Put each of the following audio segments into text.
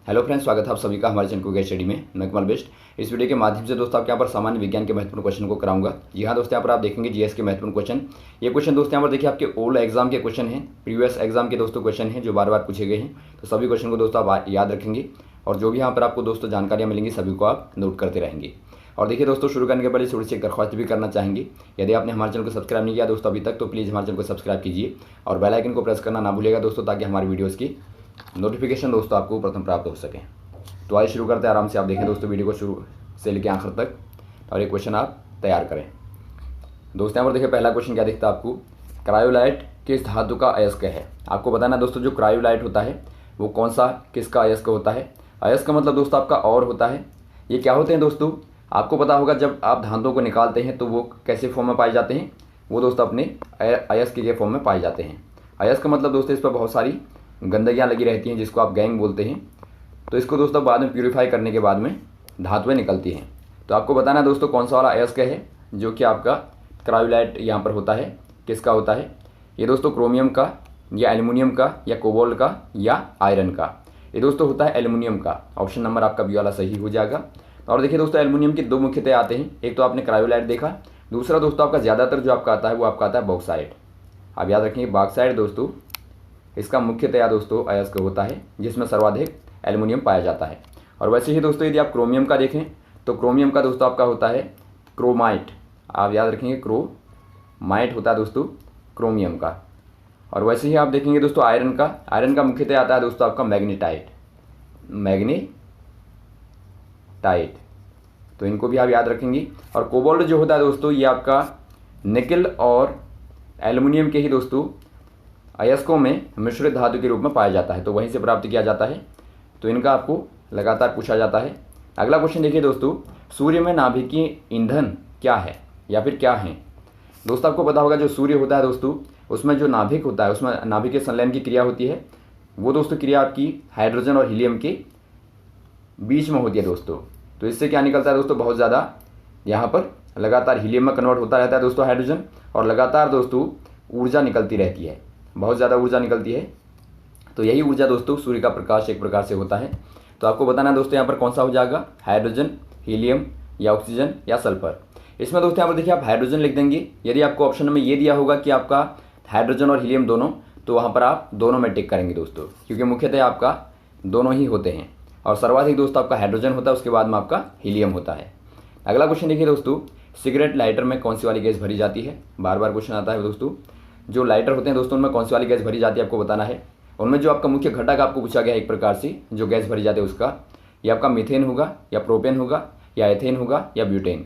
Hello friends, स्वागत है आप सभी का हमारे चैनल को स्टडी में। मैं कमल बेस्ट। इस वीडियो के माध्यम से दोस्तों आपके यहाँ पर सामान्य विज्ञान के महत्वपूर्ण क्वेश्चन को कराऊंगा। जी हाँ दोस्तों, यहाँ पर आप देखेंगे जीएस के महत्वपूर्ण क्वेश्चन। ये क्वेश्चन दोस्तों यहाँ पर देखिए आपके ओल्ड एग्जाम के क्वेश्चन हैं, प्रीवियस एग्जाम के दोस्तों क्वेश्चन हैं जो बार बार पूछे गए हैं। तो सभी क्वेश्चन को दोस्तों आप याद रखेंगे और जो भी यहाँ पर आपको दोस्तों जानकारियाँ मिलेंगी सभी को आप नोट करते रहेंगे। और देखिए दोस्तों, शुरू करने के पहले थोड़ी सी एक दरख्वास्त भी करना चाहेंगे। यदि आपने हमारे चैनल को सब्सक्राइब नहीं किया दोस्तों अभी तक, तो प्लीज़ हमारे चैनल को सब्सक्राइब कीजिए और बेल आइकन को प्रेस करना ना भूलिएगा दोस्तों, ताकि हमारी वीडियोज़ की नोटिफिकेशन दोस्तों आपको प्रथम प्राप्त हो सके। तो आइए शुरू करते हैं आराम से। आप देखें दोस्तों वीडियो को शुरू से लेकर आखिर तक और एक क्वेश्चन आप तैयार करें। दोस्तों यहाँ पर देखिए पहला क्वेश्चन क्या दिखता है आपको, क्रायोलाइट किस धातु का अयस्क है। आपको बताना दोस्तों जो क्रायोलाइट होता है वो कौन सा किसका अयस्क होता है। अयस्क का मतलब दोस्तों आपका और होता है। ये क्या होते हैं दोस्तों, आपको पता होगा जब आप धातुओं को निकालते हैं तो वो कैसे फॉर्म में पाए जाते हैं, वो दोस्तों अपने अयस्क के फॉर्म में पाए जाते हैं। अयस्क का मतलब दोस्तों इस पर बहुत सारी गंदगियाँ लगी रहती हैं जिसको आप गैंग बोलते हैं। तो इसको दोस्तों बाद में प्यूरिफाई करने के बाद में धातुएं निकलती हैं। तो आपको बताना है दोस्तों कौन सा वाला अयस्क है जो कि आपका क्रायोलाइट यहाँ पर होता है, किसका होता है। ये दोस्तों क्रोमियम का या एल्युमिनियम का या कोबाल्ट का या आयरन का। ये दोस्तों होता है एल्युमिनियम का। ऑप्शन नंबर आपका बी वाला सही हो जाएगा। और देखिए दोस्तों एल्युमिनियम के दो मुख्यतः आते हैं, एक तो आपने क्रायोलाइट देखा, दूसरा दोस्तों आपका ज़्यादातर जो आपका आता है वो आपका आता है बॉक्साइट। आप याद रखेंगे बॉक्साइट दोस्तों इसका मुख्यतया दोस्तों अयस्क होता है जिसमें सर्वाधिक एल्युमिनियम पाया जाता है। और वैसे ही दोस्तों यदि आप क्रोमियम का देखें तो क्रोमियम का दोस्तों आपका होता है क्रोमाइट। आप याद रखेंगे क्रोमाइट होता है दोस्तों क्रोमियम का। और वैसे ही आप देखेंगे दोस्तों आयरन का मुख्यतः आता है दोस्तों आपका मैग्नेटाइट। तो इनको भी आप याद रखेंगे। और कोबाल्ट जो होता है दोस्तों ये आपका निकल और एल्युमिनियम के ही दोस्तों अयस्कों में मिश्रित धातु के रूप में पाया जाता है, तो वहीं से प्राप्त किया जाता है। तो इनका आपको लगातार पूछा जाता है। अगला क्वेश्चन देखिए दोस्तों, सूर्य में नाभिकीय ईंधन क्या है या फिर क्या है। दोस्तों आपको पता होगा जो सूर्य होता है दोस्तों उसमें जो नाभिक होता है उसमें नाभिकीय संलयन की क्रिया होती है। वो दोस्तों क्रिया आपकी हाइड्रोजन और हीलियम के बीच में होती है दोस्तों। तो इससे क्या निकलता है दोस्तों, बहुत ज़्यादा यहाँ पर लगातार हीलियम में कन्वर्ट होता रहता है दोस्तों हाइड्रोजन, और लगातार दोस्तों ऊर्जा निकलती रहती है, बहुत ज़्यादा ऊर्जा निकलती है। तो यही ऊर्जा दोस्तों सूर्य का प्रकाश एक प्रकार से होता है। तो आपको बताना है दोस्तों यहाँ पर कौन सा हो जाएगा, हाइड्रोजन, हीलियम या ऑक्सीजन या सल्फर। इसमें दोस्तों यहाँ पर देखिए आप हाइड्रोजन लिख देंगे। यदि आपको ऑप्शन में ये दिया होगा कि आपका हाइड्रोजन और हीलियम दोनों, तो वहाँ पर आप दोनों में टिक करेंगे दोस्तों, क्योंकि मुख्यतः आपका दोनों ही होते हैं और सर्वाधिक दोस्तों आपका हाइड्रोजन होता है, उसके बाद में आपका हीलियम होता है। अगला क्वेश्चन देखिए दोस्तों, सिगरेट लाइटर में कौन सी वाली गैस भरी जाती है। बार बार क्वेश्चन आता है दोस्तों, जो लाइटर होते हैं दोस्तों उनमें कौन सी वाली गैस भरी जाती है आपको बताना है। उनमें जो आपका मुख्य घटक आपको पूछा गया है एक प्रकार से जो गैस भरी जाती है उसका, ये आपका मीथेन होगा या प्रोपेन होगा या एथेन होगा या ब्यूटेन।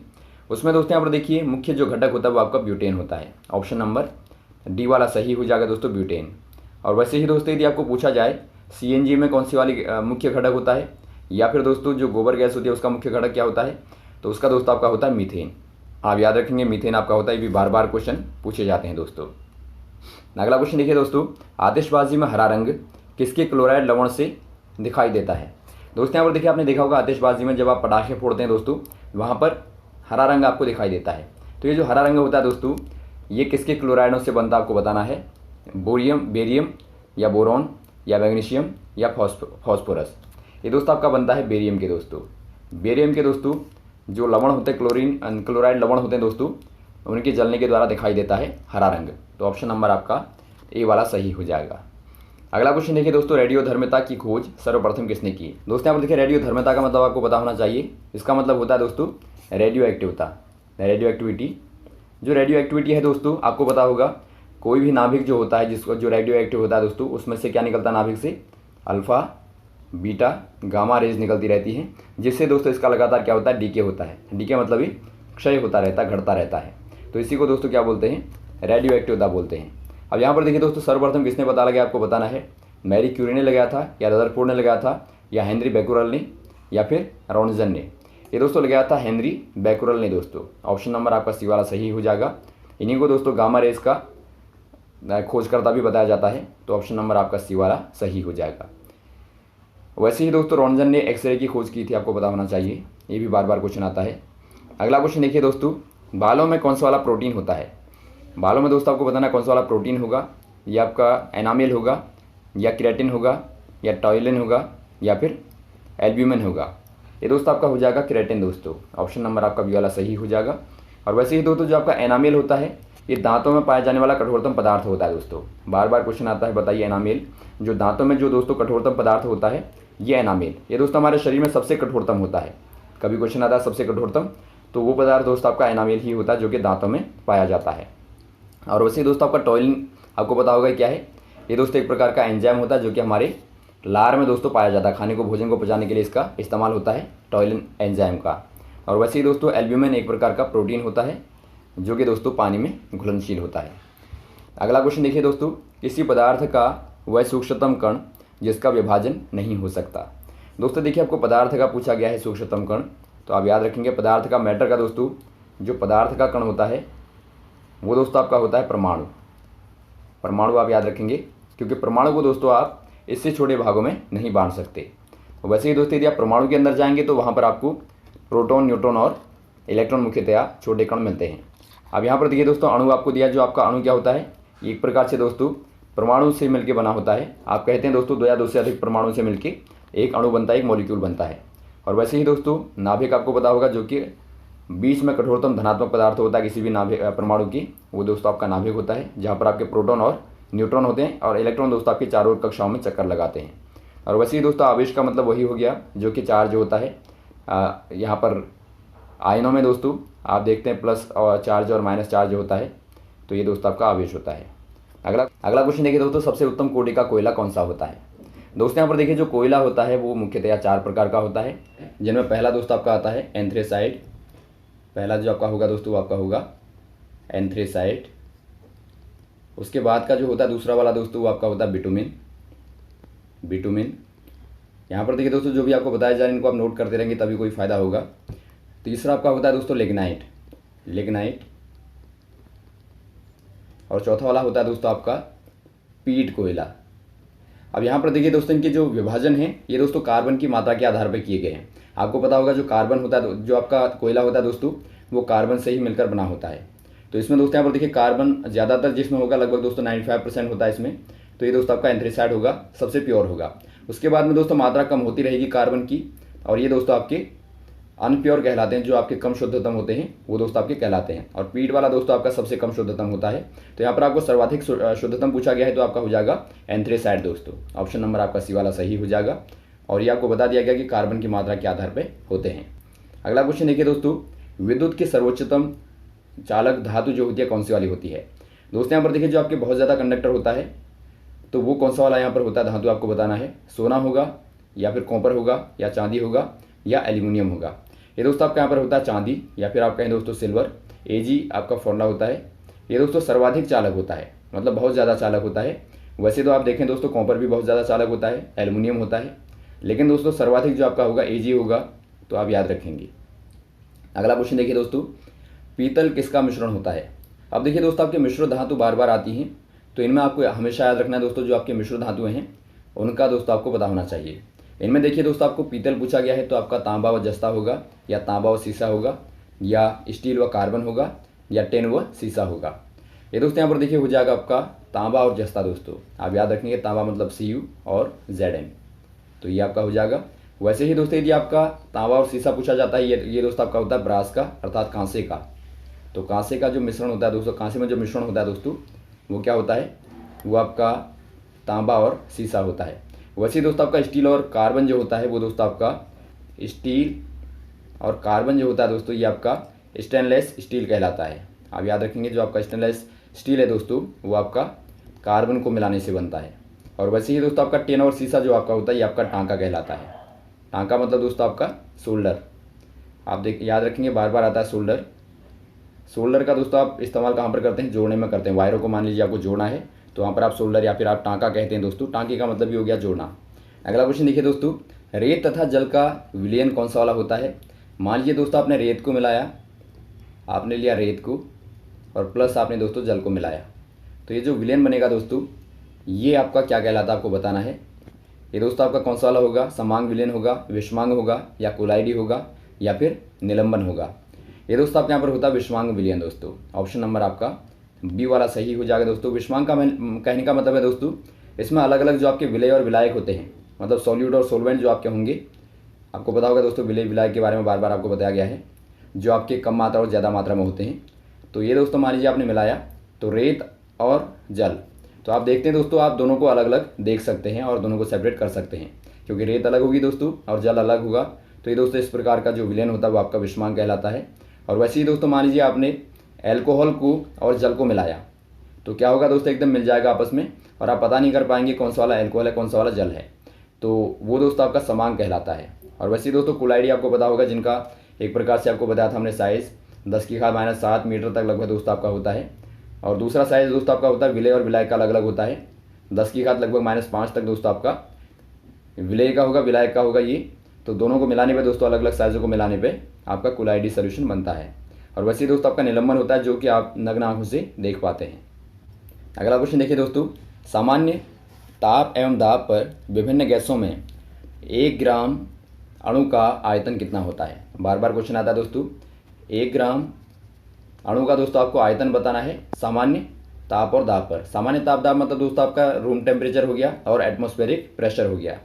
उसमें दोस्तों यहाँ पर देखिए मुख्य जो घटक होता है वो आपका ब्यूटेन होता है। ऑप्शन नंबर डी वाला सही हो जाएगा दोस्तों, ब्यूटेन। और वैसे ही दोस्तों यदि आपको पूछा जाए सीएनजी में कौन सी वाली मुख्य घटक होता है, या फिर दोस्तों जो गोबर गैस होती है उसका मुख्य घटक क्या होता है, तो उसका दोस्तों आपका होता है मीथेन। आप याद रखेंगे मीथेन आपका होता है। ये भी बार बार क्वेश्चन पूछे जाते हैं दोस्तों। अगला क्वेश्चन देखिए दोस्तों, आतिशबाजी में हरा रंग किसके क्लोराइड लवण से दिखाई देता है। दोस्तों यहाँ पर देखिए आपने देखा होगा आतिशबाजी में जब आप पटाखे फोड़ते हैं दोस्तों वहाँ पर हरा रंग आपको दिखाई देता है। तो ये जो हरा रंग होता है दोस्तों ये किसके क्लोराइडों से बनता है आपको बताना है, बेरियम या बोरॉन या मैग्नीशियम या फॉस्फोरस। ये दोस्तों आपका बनता है बेरियम के दोस्तों। बेरियम के दोस्तों जो लवण होते हैं क्लोराइड लवण होते हैं दोस्तों उनके जलने के द्वारा दिखाई देता है हरा रंग। तो ऑप्शन नंबर आपका ए वाला सही हो जाएगा। अगला क्वेश्चन देखिए दोस्तों, रेडियोधर्मिता की खोज सर्वप्रथम किसने की। दोस्तों यहाँ पर देखिए रेडियोधर्मिता का मतलब आपको पता होना चाहिए। इसका मतलब होता है दोस्तों रेडियो एक्टिविटी। जो रेडियो एक्टिविटी है दोस्तों आपको पता होगा कोई भी नाभिक जो होता है जिसको जो रेडियो एक्टिव होता है दोस्तों उसमें से क्या निकलता है नाभिक से, अल्फा, बीटा, गामा रेज निकलती रहती हैं, जिससे दोस्तों इसका लगातार क्या होता है, डीके होता है। डीके मतलब ही क्षय होता रहता है, घटता रहता है। तो इसी को दोस्तों क्या बोलते हैं, रेडियो एक्टिविटी बोलते हैं। अब यहाँ पर देखिए दोस्तों सर्वप्रथम किसने पता लगाया आपको बताना है, मैरी क्यूरी ने लगाया था या रदरफोर्ड ने लगाया था या हेनरी बैकुरल ने या फिर रोन्टजन ने। ये दोस्तों लगाया था हेनरी बैकुरल ने दोस्तों। ऑप्शन नंबर आपका सी वाला सही हो जाएगा। इन्हीं को दोस्तों गामा रेस का खोजकर्ता भी बताया जाता है। तो ऑप्शन नंबर आपका सी वाला सही हो जाएगा। वैसे ही दोस्तों रोन्टजन ने एक्सरे की खोज की थी, आपको पता होना चाहिए। ये भी बार बार क्वेश्चन आता है। अगला क्वेश्चन देखिए दोस्तों, बालों में कौन सा वाला प्रोटीन होता है। बालों में दोस्तों आपको बताना कौन सा वाला प्रोटीन होगा, ये आपका एनामेल होगा या क्रेटिन होगा या टॉयलिन होगा या फिर एल्ब्यूमिन होगा। ये दोस्तों आपका हो जाएगा केराटिन दोस्तों। ऑप्शन नंबर आपका बी वाला सही हो जाएगा। और वैसे ही दोस्तों जो आपका एनामेल होता है ये दांतों में पाया जाने वाला कठोरतम पदार्थ होता है दोस्तों। बार बार क्वेश्चन आता है, बताइए एनामेल जो दांतों में जो दोस्तों कठोरतम पदार्थ होता है ये एनामेल, ये दोस्तों हमारे शरीर में सबसे कठोरतम होता है। कभी क्वेश्चन आता है सबसे कठोरतम, तो वो पदार्थ दोस्तों आपका एनामेल ही होता है जो कि दांतों में पाया जाता है। और वैसे ही दोस्तों आपका टॉयलिन आपको पता होगा क्या है, ये दोस्तों एक प्रकार का एंजाइम होता है जो कि हमारे लार में दोस्तों पाया जाता है। खाने को, भोजन को पचाने के लिए इसका इस्तेमाल होता है टॉयलिन एंजाइम का। और वैसे ही दोस्तों एल्ब्यूमिन एक प्रकार का प्रोटीन होता है जो कि दोस्तों पानी में घुलनशील होता है। अगला क्वेश्चन देखिए दोस्तों, किसी पदार्थ का वह सूक्ष्मतम कण जिसका विभाजन नहीं हो सकता। दोस्तों देखिए आपको पदार्थ का पूछा गया है सूक्ष्मतम कण, तो आप याद रखेंगे पदार्थ का मैटर का दोस्तों जो पदार्थ का कण होता है वो दोस्तों आपका होता है परमाणु। परमाणु आप याद रखेंगे क्योंकि परमाणु को दोस्तों आप इससे छोटे भागों में नहीं बांट सकते। वैसे ही दोस्तों यदि आप परमाणु के अंदर जाएंगे तो वहाँ पर आपको प्रोटॉन, न्यूट्रॉन और इलेक्ट्रॉन मुख्यतया छोटे कण मिलते हैं। अब यहाँ पर देखिए दोस्तों अणु आपको दिया, जो आपका अणु क्या होता है, एक प्रकार से दोस्तों परमाणु से मिलकर बना होता है। आप कहते हैं दोस्तों दो या दो से अधिक परमाणु से मिलकर एक अणु बनता है, एक मॉलिक्यूल बनता है। और वैसे ही दोस्तों नाभिक आपको पता होगा जो कि बीच में कठोरतम धनात्मक पदार्थ होता है किसी भी नाभिक परमाणु की, वो दोस्तों आपका नाभिक होता है जहाँ पर आपके प्रोटॉन और न्यूट्रॉन होते हैं और इलेक्ट्रॉन दोस्तों आपके चारों कक्षाओं में चक्कर लगाते हैं। और वैसे ही दोस्तों आवेश का मतलब वही हो गया जो कि चार्ज होता है। यहाँ पर आयनों में दोस्तों आप देखते हैं प्लस और चार्ज और माइनस चार्ज होता है, तो ये दोस्तों आपका आवेश होता है। अगला क्वेश्चन देखिए दोस्तों, सबसे उत्तम कोटि का कोयला कौन सा होता है। दोस्तों यहाँ पर देखिए जो कोयला होता है वो मुख्यतया 4 प्रकार का होता है, जिनमें पहला दोस्तों आपका आता है एंथ्रेसाइट। पहला जो आपका होगा दोस्तों आपका होगा एंथ्रेसाइट। उसके बाद का जो होता है दूसरा वाला दोस्तों वो आपका होता है बिटुमिन। यहाँ पर देखिए दोस्तों जो भी आपको बताया जा रहा है इनको आप नोट करते रहेंगे तभी कोई फ़ायदा होगा। तीसरा आपका होता है दोस्तों लिग्नाइट। और चौथा वाला होता है दोस्तों आपका पीट कोयला। अब यहाँ पर देखिए दोस्तों इनके जो विभाजन है ये दोस्तों कार्बन की मात्रा के आधार पर किए गए हैं। आपको पता होगा जो कार्बन होता है, जो आपका कोयला होता है दोस्तों वो कार्बन से ही मिलकर बना होता है। तो इसमें दोस्तों यहाँ पर देखिए कार्बन ज़्यादातर जिसमें होगा लगभग दोस्तों 95% होता है इसमें, तो ये दोस्तों आपका एंथ्रेसाइड होगा, सबसे प्योर होगा। उसके बाद में दोस्तों मात्रा कम होती रहेगी कार्बन की, और ये दोस्तों आपके अनप्योर कहलाते हैं, जो आपके कम शुद्धतम होते हैं वो दोस्तों आपके कहलाते हैं। और पीट वाला दोस्तों आपका सबसे कम शुद्धतम होता है। तो यहाँ पर आपको सर्वाधिक शुद्धतम पूछा गया है तो आपका हो जाएगा एंथ्रेसाइड दोस्तों। ऑप्शन नंबर आपका सी वाला सही हो जाएगा। और ये आपको बता दिया गया कि कार्बन की मात्रा के आधार पर होते हैं। अगला क्वेश्चन देखिए दोस्तों, विद्युत की सर्वोच्चतम चालक धातु जो होती है कौन सी वाली होती है। दोस्तों यहाँ पर देखिए जो आपके बहुत ज़्यादा कंडक्टर होता है तो वो कौन सा वाला यहाँ पर होता है धातु आपको बताना है। सोना होगा या फिर कॉपर होगा या चांदी होगा या एल्यूमिनियम होगा। ये दोस्तों आपका यहाँ पर होता है चांदी, या फिर आप कहें दोस्तों सिल्वर। Ag आपका फॉर्मूला होता है। ये दोस्तों सर्वाधिक चालक होता है, मतलब बहुत ज़्यादा चालक होता है। वैसे तो आप देखें दोस्तों कॉपर भी बहुत ज़्यादा चालक होता है, एल्यूमिनियम होता है, लेकिन दोस्तों सर्वाधिक जो आपका होगा Ag होगा, तो आप याद रखेंगे। अगला क्वेश्चन देखिए दोस्तों, पीतल किसका मिश्रण होता है। अब देखिए दोस्तों आपके मिश्र धातु बार बार आती हैं, तो इनमें आपको हमेशा याद रखना है दोस्तों जो आपके मिश्र धातु हैं उनका दोस्तों आपको पता होना चाहिए। इनमें देखिए दोस्तों आपको पीतल पूछा गया है तो आपका तांबा व जस्ता होगा, या तांबा व सीसा होगा, या स्टील व कार्बन होगा, या टेन व सीसा होगा। ये दोस्तों यहाँ पर देखिए हो जाएगा आपका तांबा और जस्ता दोस्तों। आप याद रखेंगे तांबा मतलब Cu और Zn, तो ये आपका हो जाएगा। वैसे ही दोस्तों यदि आपका तांबा और सीसा पूछा जाता है, ये दोस्तों आपका होता है ब्रास का, अर्थात कांसे का। तो कांसे का जो मिश्रण होता है दोस्तों, कांसे में जो मिश्रण होता है दोस्तों वो क्या होता है, वो आपका तांबा और सीसा होता है। वैसे ही दोस्तों आपका स्टील और कार्बन जो होता है वो दोस्तों आपका स्टील और कार्बन जो होता है दोस्तों ये आपका स्टेनलेस स्टील कहलाता है। आप याद रखेंगे जो आपका स्टेनलेस स्टील है दोस्तों वो आपका कार्बन को मिलाने से बनता है। और वैसे ही दोस्तों आपका टेन और सीसा जो आपका होता है ये आपका टांका कहलाता है। टांका मतलब दोस्तों आपका शोल्डर। आप याद रखेंगे बार बार आता है शोल्डर। शोल्डर का दोस्तों आप इस्तेमाल कहाँ पर करते हैं, जोड़ने में करते हैं। वायरों को मान लीजिए आपको जोड़ना है तो वहाँ पर आप शोल्डर या फिर आप टांका कहते हैं दोस्तों। टांके का मतलब भी हो गया जोड़ना। अगला क्वेश्चन देखिए दोस्तों, रेत तथा जल का विलयन कौन सा वाला होता है। मान लीजिए दोस्तों आपने रेत को मिलाया, आपने लिया रेत को और प्लस आपने दोस्तों जल को मिलाया, तो ये जो विलयन बनेगा दोस्तों ये आपका क्या कहलाता है आपको बताना है। ये दोस्तों आपका कौन सा वाला होगा, समांग विलयन होगा, विषमांग होगा, या कोलाइडी होगा, या फिर निलंबन होगा। ये दोस्तों आपके यहाँ पर होता है विषमांग विलयन दोस्तों। ऑप्शन नंबर आपका बी वाला सही हो जाएगा दोस्तों। विषमांग का कहने का मतलब है दोस्तों इसमें अलग अलग जो आपके विलय और विलायक होते हैं, मतलब सॉल्यूट और सोलवेंट जो आपके होंगे आपको पता होगा दोस्तों विलेय विलायक के बारे में बार बार आपको बताया गया है, जो आपके कम मात्रा और ज़्यादा मात्रा में होते हैं। तो ये दोस्तों मान लीजिए आपने मिलाया तो रेत और जल, तो आप देखते हैं दोस्तों आप दोनों को अलग अलग देख सकते हैं और दोनों को सेपरेट कर सकते हैं, क्योंकि रेत अलग होगी दोस्तों और जल अलग होगा। तो ये दोस्तों इस प्रकार का जो विलयन होता है वो आपका विषमांग कहलाता है। और वैसे ही दोस्तों मान लीजिए आपने एल्कोहल को और जल को मिलाया तो क्या होगा दोस्तों, एकदम मिल जाएगा आपस में और आप पता नहीं कर पाएंगे कौन सा वाला एल्कोहल है कौन सा वाला जल है। तो वो दोस्तों आपका समांग कहलाता है। और वैसे ही दोस्तों कोलाइडी आपको पता होगा, जिनका एक प्रकार से आपको बताया था हमने साइज़ 10⁻⁷ मीटर तक लगभग दोस्तों आपका होता है। और दूसरा साइज़ दोस्तों आपका होता है विलेय और विलायक का अलग अलग होता है। 10⁻⁵ लगभग -5 तक दोस्तों आपका विलेय का होगा, विलायक का होगा ये। तो दोनों को मिलाने पे दोस्तों अलग अलग साइज़ों को मिलाने पे आपका कोलाइडी सोल्यूशन बनता है। और वैसे ही दोस्तों आपका निलंबन होता है, जो कि आप नग्न आंखों से देख पाते हैं। अगला क्वेश्चन देखिए दोस्तों, सामान्य ताप एवं दाब पर विभिन्न गैसों में 1 ग्राम अणु का आयतन कितना होता है। बार बार क्वेश्चन आता है दोस्तों, 1 ग्राम अणु का दोस्तों आपको आयतन बताना है सामान्य ताप और दाब पर। सामान्य ताप दाब मतलब दोस्तों आपका रूम टेम्परेचर हो गया और एटमॉस्फेरिक प्रेशर हो गया।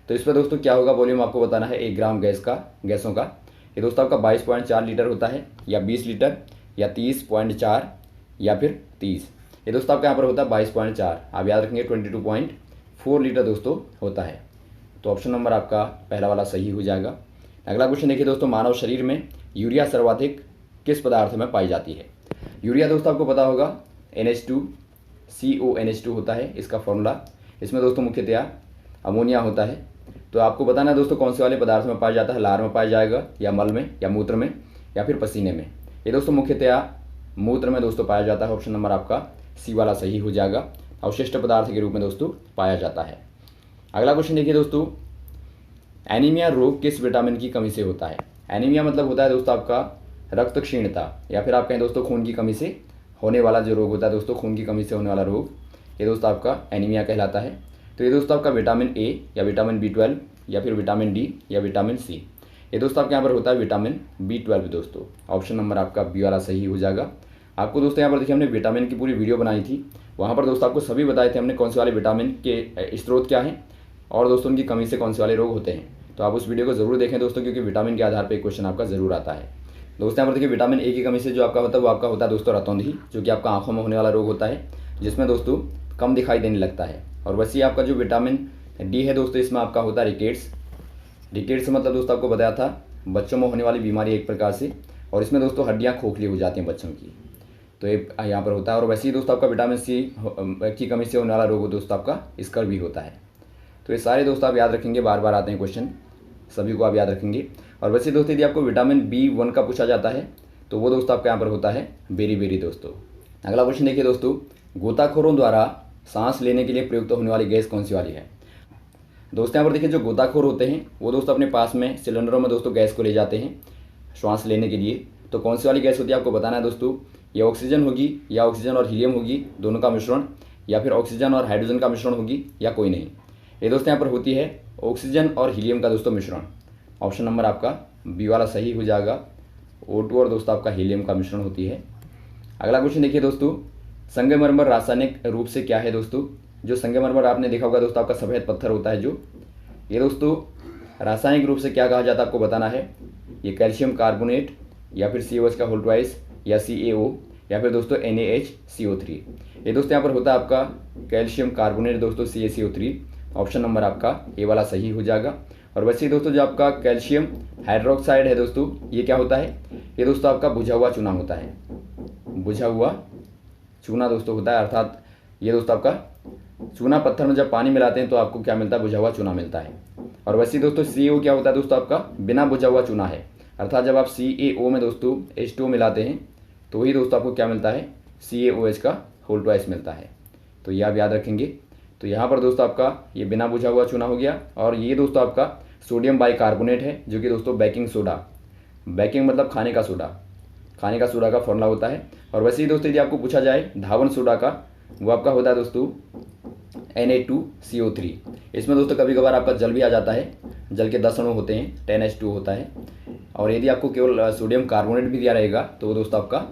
तो इस पर दोस्तों क्या होगा, वॉल्यूम आपको बताना है 1 ग्राम गैसों का। ये दोस्तों आपका 22.4 लीटर होता है, या 20 लीटर, या 30.4, या फिर 30। ये दोस्तों आपका यहाँ पर होता है 22.4। आप याद रखेंगे 22.4 लीटर दोस्तों होता है। तो ऑप्शन नंबर आपका पहला वाला सही हो जाएगा। अगला क्वेश्चन देखिए दोस्तों, मानव शरीर में यूरिया सर्वाधिक किस पदार्थ में पाई जाती है। यूरिया दोस्तों आपको पता होगा NH2CONH2 होता है इसका फॉर्मूला। इसमें दोस्तों मुख्यतया अमोनिया होता है। तो आपको बताना है दोस्तों कौन से वाले पदार्थ में पाया जाता है, लार में पाया जाएगा, या मल में, या मूत्र में, या फिर पसीने में। ये दोस्तों मुख्यतया मूत्र में दोस्तों पाया जाता है। ऑप्शन नंबर आपका सी वाला सही हो जाएगा। अवशिष्ट पदार्थ के रूप में दोस्तों पाया जाता है। अगला क्वेश्चन देखिए दोस्तों, एनीमिया रोग किस विटामिन की कमी से होता है। एनीमिया मतलब होता है दोस्तों आपका रक्त क्षीणता, या फिर आप कहें दोस्तों खून की कमी से होने वाला जो रोग होता है दोस्तों, खून की कमी से होने वाला रोग, ये दोस्तों आपका एनीमिया कहलाता है। तो ये दोस्तों आपका विटामिन ए, या विटामिन B12, या फिर विटामिन डी, या विटामिन सी। ये दोस्तों आपके यहाँ पर होता है विटामिन B12 दोस्तों। ऑप्शन नंबर आपका बी वाला सही हो जाएगा। आपको दोस्तों यहाँ पर देखिए हमने विटामिन की पूरी वीडियो बनाई थी, वहाँ पर दोस्तों आपको सभी बताए थे हमने कौन से वाले विटामिन के स्रोत क्या हैं और दोस्तों उनकी कमी से कौन से वाले रोग होते हैं। तो आप उस वीडियो को जरूर देखें दोस्तों, क्योंकि विटामिन के आधार पर एक क्वेश्चन आपका जरूर आता है। दोस्तों यहाँ पर देखिए विटामिन ए की कमी से जो आपका होता है वो आपका होता है दोस्तों रतौंधी, जो कि आपका आंखों में होने वाला रोग होता है, जिसमें दोस्तों कम दिखाई देने लगता है। और वैसे ही आपका जो विटामिन डी है दोस्तों, इसमें आपका होता है रिकेट्स। रिकेट्स मतलब दोस्तों आपको बताया था बच्चों में होने वाली बीमारी एक प्रकार से, और इसमें दोस्तों हड्डियाँ खोखली हो जाती हैं बच्चों की, तो ये यहाँ पर होता है। और वैसे ही दोस्तों आपका विटामिन सी की कमी से होने वाला रोग दोस्तों आपका स्कर भी होता है। तो ये सारे दोस्तों आप याद रखेंगे, बार बार आते हैं क्वेश्चन, सभी को आप याद रखेंगे। और वैसे दोस्तों यदि आपको विटामिन B1 का पूछा जाता है तो वो दोस्तों आपके यहाँ पर होता है बेरी दोस्तों। अगला क्वेश्चन देखिए दोस्तों, गोताखोरों द्वारा सांस लेने के लिए प्रयुक्त होने वाली गैस कौन सी वाली है। दोस्तों यहाँ पर देखिए जो गोताखोर होते हैं वो दोस्तों अपने पास में सिलेंडरों में दोस्तों गैस को ले जाते हैं श्वास लेने के लिए। तो कौन सी वाली गैस होती है आपको बताना है दोस्तों। ये ऑक्सीजन होगी, या ऑक्सीजन और हीलियम होगी, दोनों का मिश्रण, या फिर ऑक्सीजन और हाइड्रोजन का मिश्रण होगी, या कोई नहीं। ये दोस्तों यहाँ पर होती है ऑक्सीजन और हीलियम का दोस्तों मिश्रण। ऑप्शन नंबर आपका बी वाला सही हो जाएगा। O2 और दोस्तों आपका हीलियम का मिश्रण होती है। अगला क्वेश्चन देखिए दोस्तों, संगमरमर रासायनिक रूप से क्या है दोस्तों। जो संगमरमर आपने देखा होगा दोस्तों आपका सफ़ेद पत्थर होता है जो, ये दोस्तों रासायनिक रूप से क्या कहा जाता है आपको बताना है। ये कैल्शियम कार्बोनेट, या फिर COH का होल ट्वाइस, या CaO, या फिर दोस्तों NaHCO3। ये दोस्तों यहाँ पर होता है आपका कैल्शियम कार्बोनेट दोस्तों CaCO3। ऑप्शन नंबर आपका ए वाला सही हो जाएगा। और वैसे ही दोस्तों जो आपका कैल्शियम हाइड्रोक्साइड है दोस्तों, ये क्या होता है, ये दोस्तों आपका बुझा हुआ चूना होता है। बुझा हुआ चूना दोस्तों होता है, अर्थात ये दोस्तों आपका चूना पत्थर में जब पानी मिलाते हैं तो आपको क्या मिलता है, बुझा हुआ चूना मिलता है। और वैसे ही दोस्तों CO क्या होता है दोस्तों आपका बिना बुझा हुआ चूना है, अर्थात जब आप CaO में दोस्तों H2O मिलाते हैं तो वही दोस्तों आपको क्या मिलता है, CaOH का होल ट्वाइस मिलता है। तो ये आप याद रखेंगे। तो यहाँ पर दोस्तों आपका ये बिना बुझा हुआ चूना हो गया। और ये दोस्तों आपका सोडियम बाइकार्बोनेट है, जो कि दोस्तों बेकिंग सोडा, बेकिंग मतलब खाने का सोडा का फॉर्मूला होता है। और वैसे ही दोस्तों यदि आपको पूछा जाए धावन सोडा का, वो आपका होता है दोस्तों Na2CO3। इसमें दोस्तों कभी कभार आपका जल भी आ जाता है, जल के 10 अणु होते हैं, 10H2 होता है। और यदि आपको केवल सोडियम कार्बोनेट भी दिया रहेगा तो वो दोस्तों आपका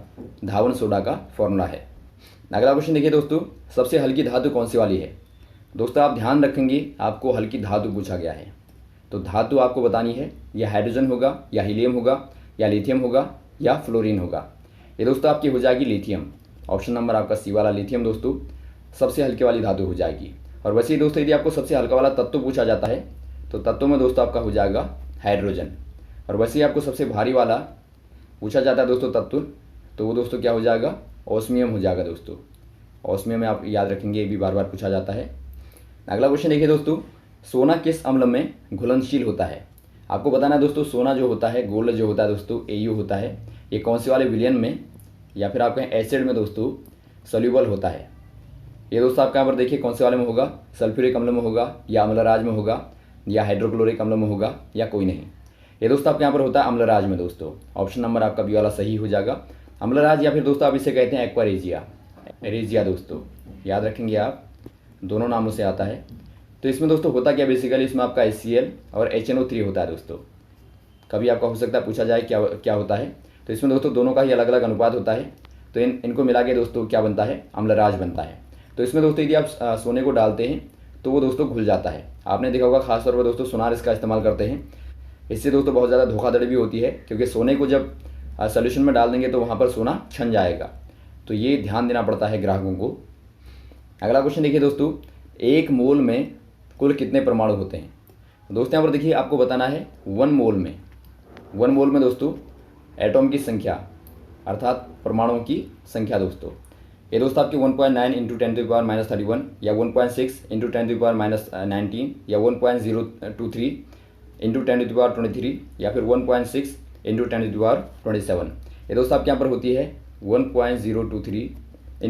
धावन सोडा का फॉर्मूला है। अगला क्वेश्चन देखिए दोस्तों, सबसे हल्की धातु कौन सी वाली है। दोस्तों आप ध्यान रखेंगे, आपको हल्की धातु पूछा गया है। तो धातु आपको बतानी है, या हाइड्रोजन होगा, या हीलियम होगा, या लिथियम होगा, या फ्लोरीन होगा। ये दोस्तों आपकी हो जाएगी लिथियम। ऑप्शन नंबर आपका सी वाला लिथियम दोस्तों सबसे हल्के वाली धातु हो जाएगी। और वैसे ही दोस्तों यदि आपको सबसे हल्का वाला तत्व पूछा जाता है तो तत्वों में दोस्तों आपका हो जाएगा हाइड्रोजन। और वैसे ही आपको सबसे भारी वाला पूछा जाता है दोस्तों तत्व, तो वो दोस्तों क्या हो जाएगा, ऑस्मियम हो जाएगा दोस्तों। ऑस्मियम में आप याद रखेंगे, ये भी बार बार पूछा जाता है। अगला क्वेश्चन देखिए दोस्तों, सोना किस अम्ल में घुलनशील होता है। आपको बताना है दोस्तों, सोना जो होता है, गोल्ड जो होता है दोस्तों, AU होता है, ये कौन से वाले विलयन में या फिर आप कहें एसिड में दोस्तों सोल्यूबल होता है। ये दोस्तों आपका यहाँ पर देखिए कौन से वाले में होगा, सल्फ्यूरिक अम्ल में होगा, या अम्लराज में होगा, या हाइड्रोक्लोरिक अम्ल में होगा, या कोई नहीं। ये दोस्तों आपके यहाँ पर होता है अम्लराज में दोस्तों। ऑप्शन नंबर आपका बी वाला सही हो जाएगा, अम्लराज, या फिर दोस्तों आप इसे कहते हैं एक्वा रेजिया दोस्तों, याद रखेंगे आप, दोनों नामों से आता है। तो इसमें दोस्तों होता क्या, बेसिकली इसमें आपका HCl और HNO3 होता है दोस्तों। कभी आपका हो सकता है पूछा जाए क्या होता है, तो इसमें दोस्तों दोनों का ही अलग अलग अनुपात होता है। तो इनको मिला के दोस्तों क्या बनता है, अम्लराज बनता है। तो इसमें दोस्तों यदि आप सोने को डालते हैं तो वो दोस्तों घुल जाता है। आपने देखा होगा खासतौर पर दोस्तों सुनार इसका इस्तेमाल करते हैं। इससे दोस्तों बहुत ज़्यादा धोखाधड़ी भी होती है, क्योंकि सोने को जब सोल्यूशन में डाल देंगे तो वहाँ पर सोना छन जाएगा। तो ये ध्यान देना पड़ता है ग्राहकों को। अगला क्वेश्चन देखिए दोस्तों, 1 मोल में कुल कितने परमाणु होते हैं। दोस्तों यहाँ पर देखिए आपको बताना है 1 मोल में दोस्तों एटॉम की संख्या, अर्थात परमाणुओं की संख्या दोस्तों। ये दोस्तों आपकी 1.9 × 10⁻³ या 1.6 × 10⁻19 या 1.023 × 10⁻23 या फिर 1.6 × 10⁻27। ये दोस्तों आपके यहाँ पर होती है 1.023 ×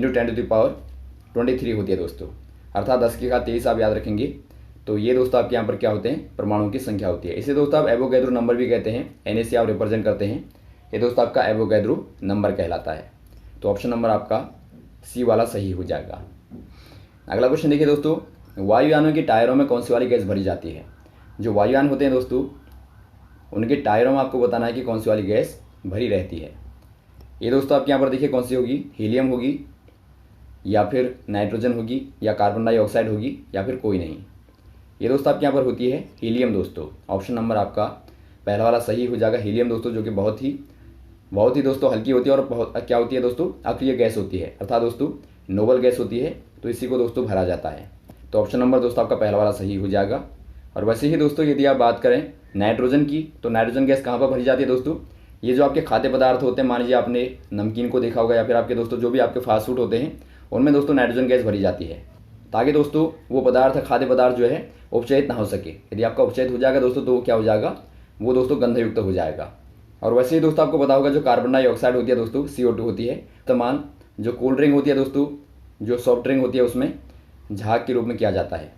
10⁻23 होती है दोस्तों, अर्थात 10 की घात 23 आप याद रखेंगे। तो ये दोस्तों आपके यहाँ पर क्या होते हैं, परमाणुओं की संख्या होती है। इसे दोस्तों आप एवोगैड्रो नंबर भी कहते हैं, Na से आप रिप्रेजेंट करते हैं। ये दोस्तों आपका एवोगैड्रो नंबर कहलाता है। तो ऑप्शन नंबर आपका सी वाला सही हो जाएगा। अगला क्वेश्चन देखिए दोस्तों, वायुयानों के टायरों में कौन सी वाली गैस भरी जाती है। जो वायुयान होते हैं दोस्तों, उनके टायरों में आपको बताना है कि कौन सी वाली गैस भरी रहती है। ये दोस्तों आपके यहाँ पर देखिए कौन सी होगी, हीलियम होगी, या फिर नाइट्रोजन होगी, या कार्बन डाइऑक्साइड होगी, या फिर कोई नहीं। ये दोस्तों आपके यहाँ पर होती है हीलियम दोस्तों। ऑप्शन नंबर आपका पहला वाला सही हो जाएगा, हीलियम दोस्तों, जो कि बहुत ही दोस्तों हल्की होती है और बहुत क्या होती है दोस्तों, अक्रिय गैस होती है, अर्थात दोस्तों नोबल गैस होती है। तो इसी को दोस्तों भरा जाता है। तो ऑप्शन नंबर दोस्तों आपका पहला वाला सही हो जाएगा। और वैसे ही दोस्तों यदि आप बात करें नाइट्रोजन की, तो नाइट्रोजन गैस कहाँ पर भरी जाती है दोस्तों, ये जो आपके खाद्य पदार्थ होते हैं, मान लीजिए आपने नमकीन को देखा होगा, या फिर आपके दोस्तों जो भी आपके फास्ट फूड होते हैं उनमें दोस्तों नाइट्रोजन गैस भरी जाती है, ताकि दोस्तों वो पदार्थ, खाद्य पदार्थ जो है उपचयित ना हो सके। यदि आपका उपचयित हो जाएगा दोस्तों तो क्या हो जाएगा, वो दोस्तों गंधयुक्त हो जाएगा। और वैसे ही दोस्तों आपको पता होगा जो कार्बन डाइऑक्साइड होती है दोस्तों, CO2 होती है, तमाम जो कोल्ड ड्रिंक होती है दोस्तों, जो सॉफ्ट ड्रिंक होती है, उसमें झाग के रूप में किया जाता है।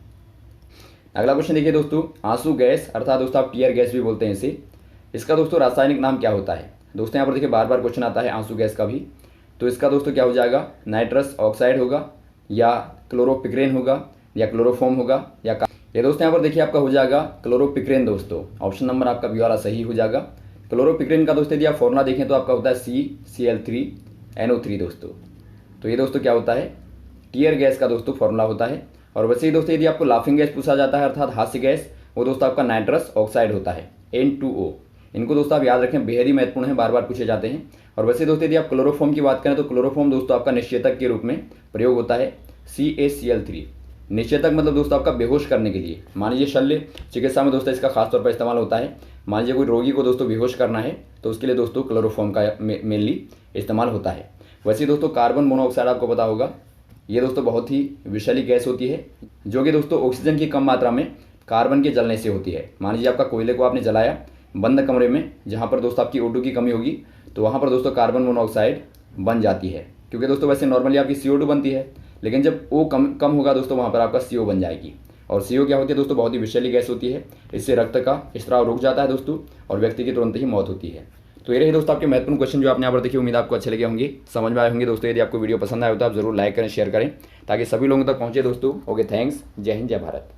अगला क्वेश्चन देखिए दोस्तों, आंसू गैस, अर्थात दोस्तों आप टीयर गैस भी बोलते हैं इसे, इसका दोस्तों रासायनिक नाम क्या होता है। दोस्तों यहाँ पर देखिए बार बार क्वेश्चन आता है आंसू गैस का भी। तो इसका दोस्तों क्या हो जाएगा, नाइट्रस ऑक्साइड होगा, या क्लोरोपिक्रेन होगा, या क्लोरोफॉर्म होगा, या ये दोस्तों यहाँ पर देखिए आपका हो जाएगा क्लोरोपिक्रेन दोस्तों। ऑप्शन नंबर आपका बी वाला सही हो जाएगा। क्लोरोपिक्रेन का दोस्तों यदि आप फॉर्मूला देखें तो आपका होता है CCl3NO3 दोस्तों। तो ये दोस्तों क्या होता है, टीयर गैस का दोस्तों फॉर्मूला होता है। और वैसे ही दोस्तों यदि आपको लाफिंग गैस पूछा जाता है, अर्थात हास्य गैस, वो दोस्तों आपका नाइट्रस ऑक्साइड होता है, N2O। इनको दोस्तों आप याद रखें, बेहद ही महत्वपूर्ण है, बार बार पूछे जाते हैं। और वैसे दोस्तों यदि आप क्लोरोफॉर्म की बात करें तो क्लोरोफॉर्म दोस्तों आपका निश्चेतक के रूप में प्रयोग होता है, CaCl3। निश्चेतक मतलब दोस्तों आपका बेहोश करने के लिए। मान लीजिए शल्य चिकित्सा में दोस्तों इसका खास तौर पर इस्तेमाल होता है। मान लीजिए कोई रोगी को दोस्तों बेहोश करना है तो उसके लिए दोस्तों क्लोरोफॉर्म का मेनली इस्तेमाल होता है। वैसे दोस्तों कार्बन मोनोऑक्साइड आपको पता होगा, ये दोस्तों बहुत ही विषैली गैस होती है, जो कि दोस्तों ऑक्सीजन की कम मात्रा में कार्बन के जलने से होती है। मान लीजिए आपका कोयले को आपने जलाया बंद कमरे में, जहाँ पर दोस्तों आपकी O2 की कमी होगी, तो वहाँ पर दोस्तों कार्बन मोनोऑक्साइड बन जाती है। क्योंकि दोस्तों वैसे नॉर्मली आपकी CO2 बनती है, लेकिन जब O कम होगा दोस्तों, वहाँ पर आपका CO बन जाएगी। और CO क्या होती है दोस्तों, बहुत ही विषैली गैस होती है। इससे रक्त का स्राव रुक जाता है दोस्तों, और व्यक्ति की तुरंत ही मौत होती है। तो ये रहे दोस्तों आपके महत्वपूर्ण क्वेश्चन जो आपने यहाँ पर देखिए। उम्मीद आपको अच्छे लगे होंगे, समझ में आए होंगे दोस्तों। यदि आपको वीडियो पसंद आए तो आप जरूर लाइक करें, शेयर करें, ताकि सभी लोगों तक पहुँचे दोस्तों। Okay, thanks. जय हिंद, जय भारत।